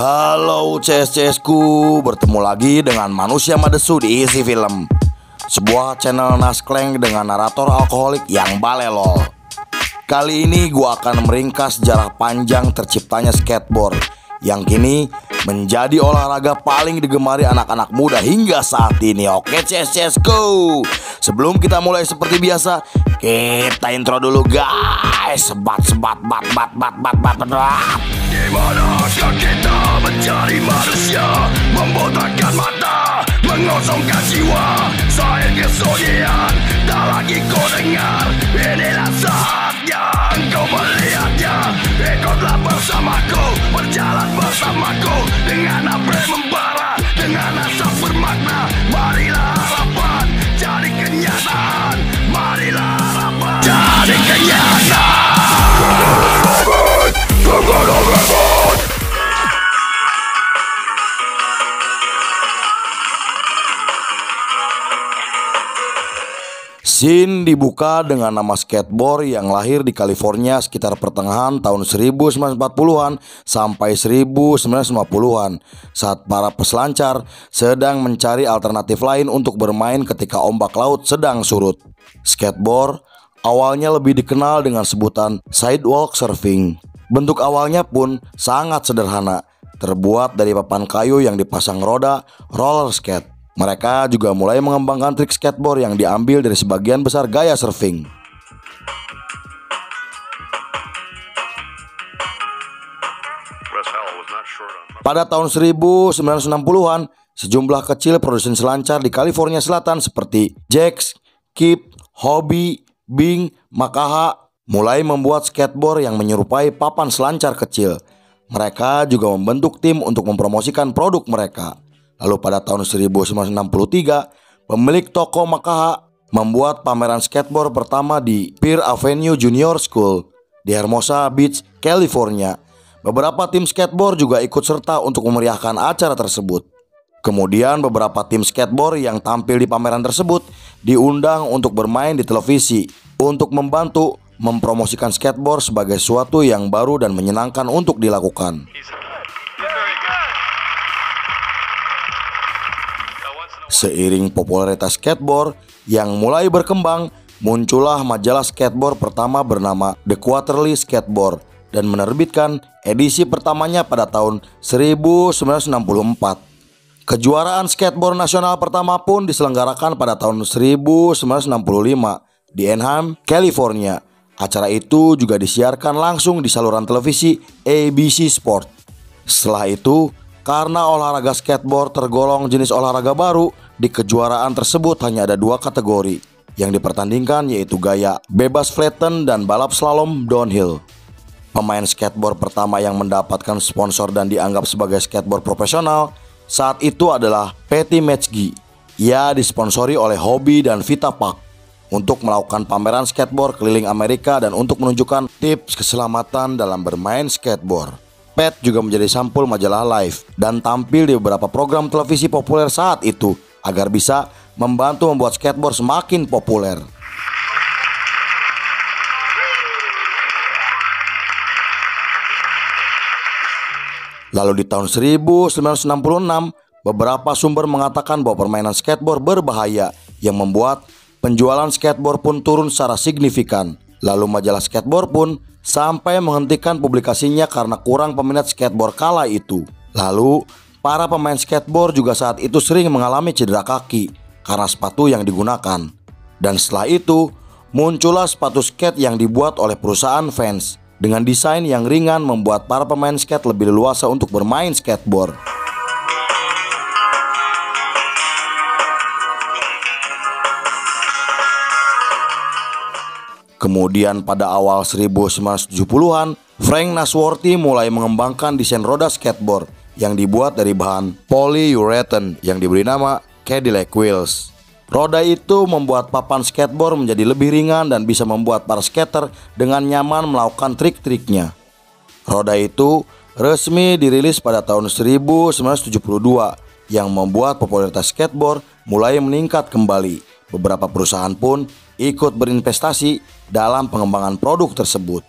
Halo CS-CS-ku, bertemu lagi dengan manusia madesu di Isi Film, sebuah channel naskleng dengan narator alkoholik yang balelol. Kali ini gua akan meringkas sejarah panjang terciptanya skateboard yang kini menjadi olahraga paling digemari anak-anak muda hingga saat ini. Oke CS-CS-ku, sebelum kita mulai seperti biasa, kita intro dulu guys. Sebat. Dimanakah kita mencari manusia, membotakkan mata, mengosongkan jiwa. Saya kesunyian, tak lagi kau dengar. Inilah saatnya engkau melihatnya. Ikutlah bersamaku, berjalan bersamaku, dengan apa membara, dengan asap bermakna. Marilah harapan jadi kenyataan. Marilah harapan jadi kenyataan. Scene dibuka dengan nama skateboard yang lahir di California sekitar pertengahan tahun 1940-an sampai 1950-an saat para peselancar sedang mencari alternatif lain untuk bermain ketika ombak laut sedang surut. Skateboard awalnya lebih dikenal dengan sebutan sidewalk surfing. Bentuk awalnya pun sangat sederhana, terbuat dari papan kayu yang dipasang roda roller skate. Mereka juga mulai mengembangkan trik skateboard yang diambil dari sebagian besar gaya surfing. Pada tahun 1960-an, sejumlah kecil produsen selancar di California Selatan seperti Jax, Kip, Hobby, Bing, Makaha mulai membuat skateboard yang menyerupai papan selancar kecil. Mereka juga membentuk tim untuk mempromosikan produk mereka. Lalu pada tahun 1963, pemilik toko Makaha membuat pameran skateboard pertama di Pier Avenue Junior School di Hermosa Beach, California. Beberapa tim skateboard juga ikut serta untuk memeriahkan acara tersebut. Kemudian beberapa tim skateboard yang tampil di pameran tersebut diundang untuk bermain di televisi untuk membantu mempromosikan skateboard sebagai sesuatu yang baru dan menyenangkan untuk dilakukan. Seiring popularitas skateboard yang mulai berkembang, muncullah majalah skateboard pertama bernama The Quarterly Skateboard dan menerbitkan edisi pertamanya pada tahun 1964. Kejuaraan skateboard nasional pertama pun diselenggarakan pada tahun 1965 di Anaheim, California. Acara itu juga disiarkan langsung di saluran televisi ABC Sport. Setelah itu, karena olahraga skateboard tergolong jenis olahraga baru, di kejuaraan tersebut hanya ada dua kategori yang dipertandingkan, yaitu gaya bebas flatten dan balap slalom downhill. Pemain skateboard pertama yang mendapatkan sponsor dan dianggap sebagai skateboard profesional saat itu adalah Patty Matchgy. Ia disponsori oleh Hobby dan Vita Park untuk melakukan pameran skateboard keliling Amerika dan untuk menunjukkan tips keselamatan dalam bermain skateboard. Pat juga menjadi sampul majalah Life dan tampil di beberapa program televisi populer saat itu agar bisa membantu membuat skateboard semakin populer. Lalu di tahun 1966, beberapa sumber mengatakan bahwa permainan skateboard berbahaya yang membuat penjualan skateboard pun turun secara signifikan. Lalu majalah skateboard pun sampai menghentikan publikasinya karena kurang peminat skateboard kala itu. Lalu para pemain skateboard juga saat itu sering mengalami cedera kaki karena sepatu yang digunakan. Dan setelah itu muncullah sepatu skate yang dibuat oleh perusahaan Vans dengan desain yang ringan membuat para pemain skate lebih leluasa untuk bermain skateboard. Kemudian pada awal 1970-an, Frank Nasworthy mulai mengembangkan desain roda skateboard yang dibuat dari bahan polyurethane yang diberi nama Cadillac Wheels. Roda itu membuat papan skateboard menjadi lebih ringan dan bisa membuat para skater dengan nyaman melakukan trik-triknya. Roda itu resmi dirilis pada tahun 1972 yang membuat popularitas skateboard mulai meningkat kembali. Beberapa perusahaan pun ikut berinvestasi dalam pengembangan produk tersebut.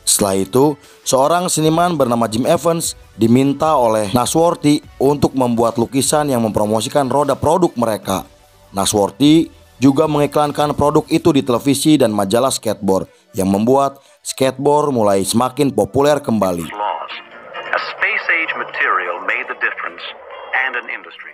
Setelah itu, seorang seniman bernama Jim Evans diminta oleh Nasworthy untuk membuat lukisan yang mempromosikan roda produk mereka. Nasworthy juga mengiklankan produk itu di televisi dan majalah skateboard yang membuat skateboard mulai semakin populer kembali.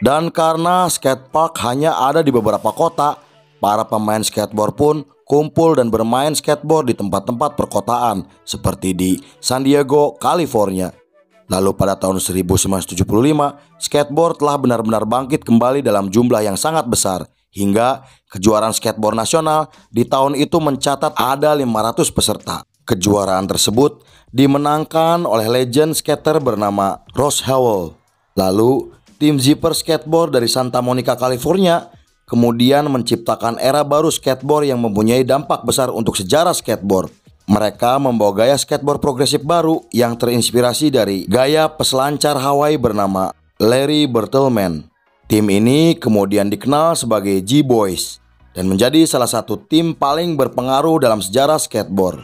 Dan karena skatepark hanya ada di beberapa kota, para pemain skateboard pun kumpul dan bermain skateboard di tempat-tempat perkotaan seperti di San Diego, California. Lalu pada tahun 1975, skateboard telah benar-benar bangkit kembali dalam jumlah yang sangat besar, hingga kejuaraan skateboard nasional di tahun itu mencatat ada 500 peserta. Kejuaraan tersebut dimenangkan oleh legend skater bernama Ross Howell. Lalu, tim Zipper Skateboard dari Santa Monica, California kemudian menciptakan era baru skateboard yang mempunyai dampak besar untuk sejarah skateboard. Mereka membawa gaya skateboard progresif baru yang terinspirasi dari gaya peselancar Hawaii bernama Larry Bertelsmann. Tim ini kemudian dikenal sebagai G-Boys dan menjadi salah satu tim paling berpengaruh dalam sejarah skateboard.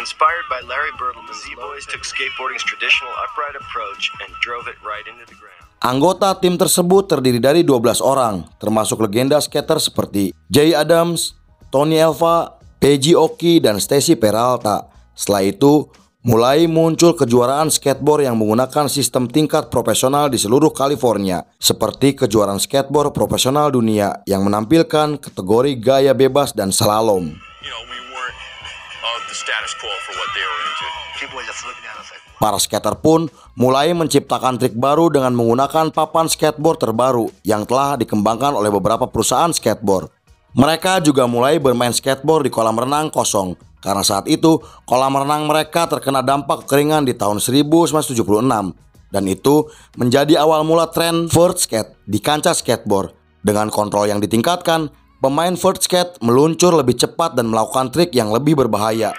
Inspired by Larry Bertelsmann, Z-Boys took skateboarding's traditional upright approach and drove it right into the ground. Anggota tim tersebut terdiri dari 12 orang, termasuk legenda skater seperti Jay Adams, Tony Elva, Peggy Oki, dan Stacy Peralta. Setelah itu, mulai muncul kejuaraan skateboard yang menggunakan sistem tingkat profesional di seluruh California, seperti kejuaraan skateboard profesional dunia yang menampilkan kategori gaya bebas dan slalom. Para skater pun mulai menciptakan trik baru dengan menggunakan papan skateboard terbaru yang telah dikembangkan oleh beberapa perusahaan skateboard. Mereka juga mulai bermain skateboard di kolam renang kosong, karena saat itu kolam renang mereka terkena dampak kekeringan di tahun 1976. Dan itu menjadi awal mula tren vert skate di kancah skateboard. Dengan kontrol yang ditingkatkan, pemain vert skate meluncur lebih cepat dan melakukan trik yang lebih berbahaya.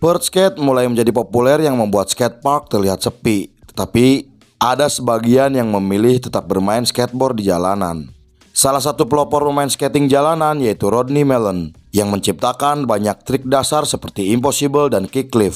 Vert skate mulai menjadi populer yang membuat skatepark terlihat sepi, tetapi ada sebagian yang memilih tetap bermain skateboard di jalanan. Salah satu pelopor pemain skating jalanan yaitu Rodney Mullen yang menciptakan banyak trik dasar seperti impossible dan kickflip.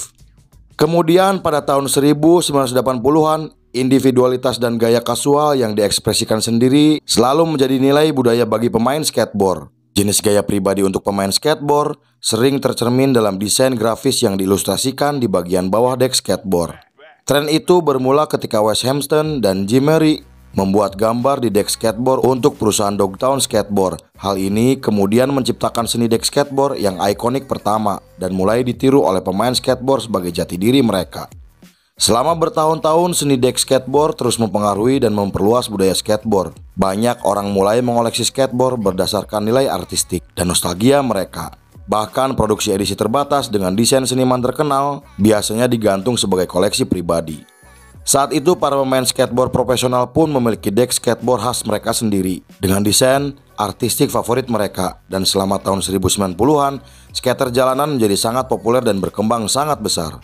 Kemudian pada tahun 1980-an, individualitas dan gaya kasual yang diekspresikan sendiri selalu menjadi nilai budaya bagi pemain skateboard. Jenis gaya pribadi untuk pemain skateboard sering tercermin dalam desain grafis yang diilustrasikan di bagian bawah dek skateboard. Tren itu bermula ketika Wes Hampton dan Jim Murray membuat gambar di dek skateboard untuk perusahaan Dogtown Skateboard. Hal ini kemudian menciptakan seni dek skateboard yang ikonik pertama dan mulai ditiru oleh pemain skateboard sebagai jati diri mereka. Selama bertahun-tahun, seni dek skateboard terus mempengaruhi dan memperluas budaya skateboard. Banyak orang mulai mengoleksi skateboard berdasarkan nilai artistik dan nostalgia mereka. Bahkan produksi edisi terbatas dengan desain seniman terkenal biasanya digantung sebagai koleksi pribadi. Saat itu para pemain skateboard profesional pun memiliki dek skateboard khas mereka sendiri dengan desain artistik favorit mereka. Dan selama tahun 1990-an, skater jalanan menjadi sangat populer dan berkembang sangat besar.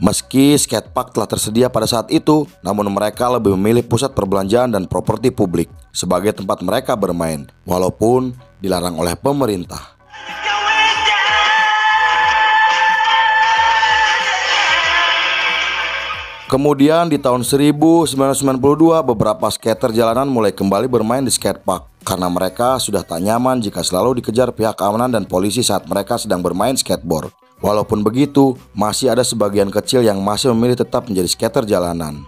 Meski skatepark telah tersedia pada saat itu, namun mereka lebih memilih pusat perbelanjaan dan properti publik sebagai tempat mereka bermain, walaupun dilarang oleh pemerintah. Kemudian di tahun 1992, beberapa skater jalanan mulai kembali bermain di skatepark karena mereka sudah tak nyaman jika selalu dikejar pihak keamanan dan polisi saat mereka sedang bermain skateboard. Walaupun begitu, masih ada sebagian kecil yang masih memilih tetap menjadi skater jalanan.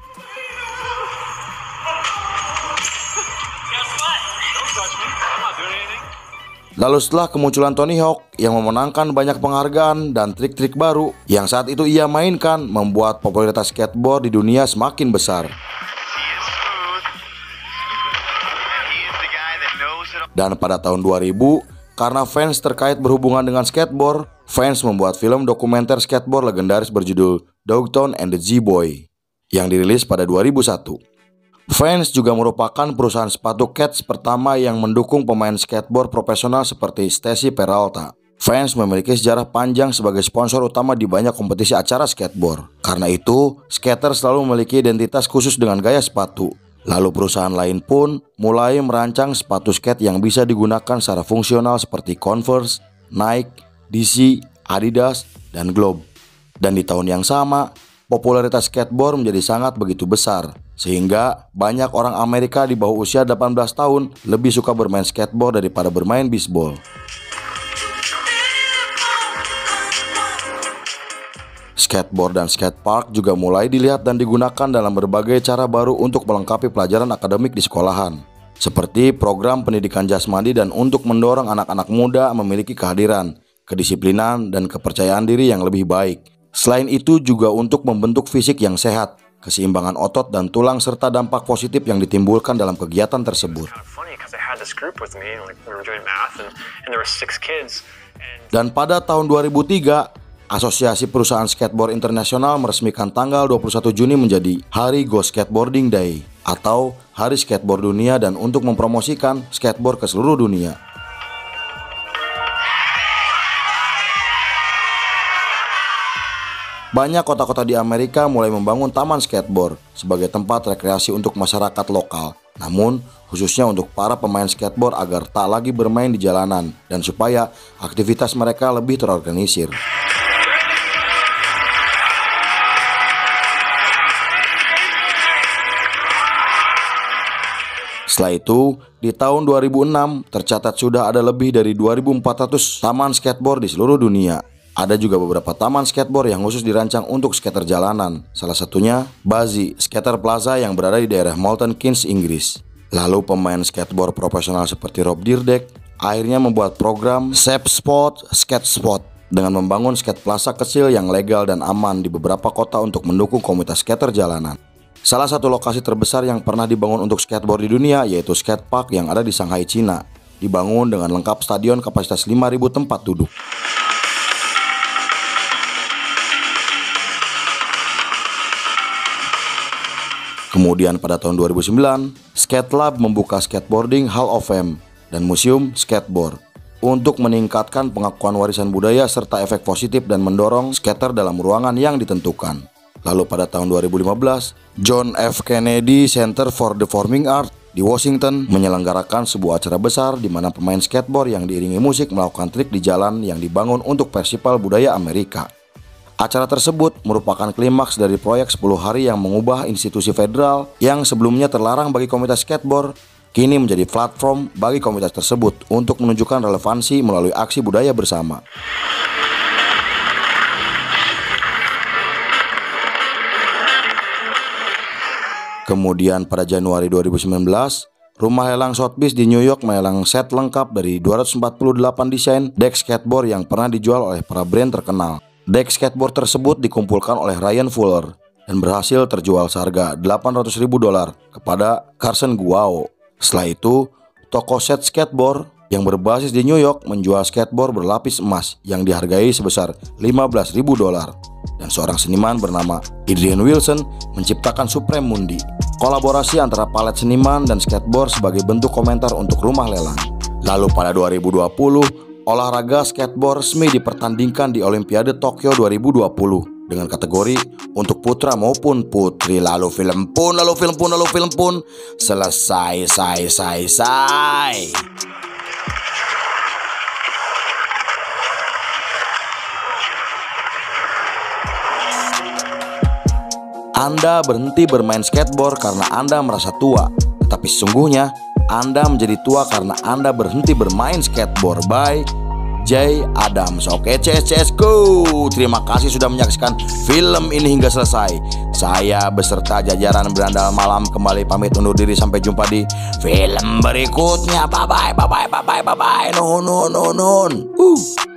Lalu setelah kemunculan Tony Hawk yang memenangkan banyak penghargaan dan trik-trik baru yang saat itu ia mainkan, membuat popularitas skateboard di dunia semakin besar. Dan pada tahun 2000, karena fans terkait berhubungan dengan skateboard, fans membuat film dokumenter skateboard legendaris berjudul Dogtown and the Z-Boy yang dirilis pada 2001. Vans juga merupakan perusahaan sepatu kets pertama yang mendukung pemain skateboard profesional seperti Stacy Peralta. Vans memiliki sejarah panjang sebagai sponsor utama di banyak kompetisi acara skateboard. Karena itu, skater selalu memiliki identitas khusus dengan gaya sepatu. Lalu perusahaan lain pun mulai merancang sepatu skate yang bisa digunakan secara fungsional seperti Converse, Nike, DC, Adidas, dan Globe. Dan di tahun yang sama, popularitas skateboard menjadi sangat begitu besar, sehingga banyak orang Amerika di bawah usia 18 tahun lebih suka bermain skateboard daripada bermain bisbol. Skateboard dan skatepark juga mulai dilihat dan digunakan dalam berbagai cara baru untuk melengkapi pelajaran akademik di sekolahan, seperti program pendidikan jasmani dan untuk mendorong anak-anak muda memiliki kehadiran, kedisiplinan, dan kepercayaan diri yang lebih baik. Selain itu juga untuk membentuk fisik yang sehat, keseimbangan otot dan tulang serta dampak positif yang ditimbulkan dalam kegiatan tersebut. Dan pada tahun 2003, Asosiasi Perusahaan Skateboard Internasional meresmikan tanggal 21 Juni menjadi Hari Go Skateboarding Day atau Hari Skateboard Dunia, dan untuk mempromosikan skateboard ke seluruh dunia. Banyak kota-kota di Amerika mulai membangun taman skateboard sebagai tempat rekreasi untuk masyarakat lokal. Namun, khususnya untuk para pemain skateboard agar tak lagi bermain di jalanan dan supaya aktivitas mereka lebih terorganisir. Setelah itu, di tahun 2006 tercatat sudah ada lebih dari 2.400 taman skateboard di seluruh dunia. Ada juga beberapa taman skateboard yang khusus dirancang untuk skater jalanan. Salah satunya Bazzi Skater Plaza yang berada di daerah Milton Keynes, Inggris. Lalu pemain skateboard profesional seperti Rob Dyrdek akhirnya membuat program Safe Spot Skate Spot dengan membangun skate plaza kecil yang legal dan aman di beberapa kota untuk mendukung komunitas skater jalanan. Salah satu lokasi terbesar yang pernah dibangun untuk skateboard di dunia yaitu skatepark yang ada di Shanghai, Cina. Dibangun dengan lengkap stadion kapasitas 5.000 tempat duduk. Kemudian pada tahun 2009, Skate Lab membuka Skateboarding Hall of Fame dan Museum Skateboard untuk meningkatkan pengakuan warisan budaya serta efek positif dan mendorong skater dalam ruangan yang ditentukan. Lalu pada tahun 2015, John F. Kennedy Center for the Performing Arts di Washington menyelenggarakan sebuah acara besar di mana pemain skateboard yang diiringi musik melakukan trik di jalan yang dibangun untuk Festival Budaya Amerika. Acara tersebut merupakan klimaks dari proyek 10 hari yang mengubah institusi federal yang sebelumnya terlarang bagi komunitas skateboard, kini menjadi platform bagi komunitas tersebut untuk menunjukkan relevansi melalui aksi budaya bersama. Kemudian pada Januari 2019, rumah lelang Sotheby's di New York melelang set lengkap dari 248 desain deck skateboard yang pernah dijual oleh para brand terkenal. Deck skateboard tersebut dikumpulkan oleh Ryan Fuller dan berhasil terjual seharga $800.000 kepada Carson Guao. Setelah itu, toko set skateboard yang berbasis di New York menjual skateboard berlapis emas yang dihargai sebesar $15.000. Dan seorang seniman bernama Adrian Wilson menciptakan Supreme Mundi, kolaborasi antara palet seniman dan skateboard sebagai bentuk komentar untuk rumah lelang. Lalu pada 2020, olahraga skateboard resmi dipertandingkan di Olimpiade Tokyo 2020 dengan kategori untuk putra maupun putri. Lalu film pun selesai. Anda berhenti bermain skateboard karena Anda merasa tua, tetapi sesungguhnya Anda menjadi tua karena Anda berhenti bermain skateboard. By J. Adams. Oke, CS go. Terima kasih sudah menyaksikan film ini hingga selesai. Saya beserta jajaran Berandal Malam kembali pamit undur diri. Sampai jumpa di film berikutnya. Bye bye. Nun.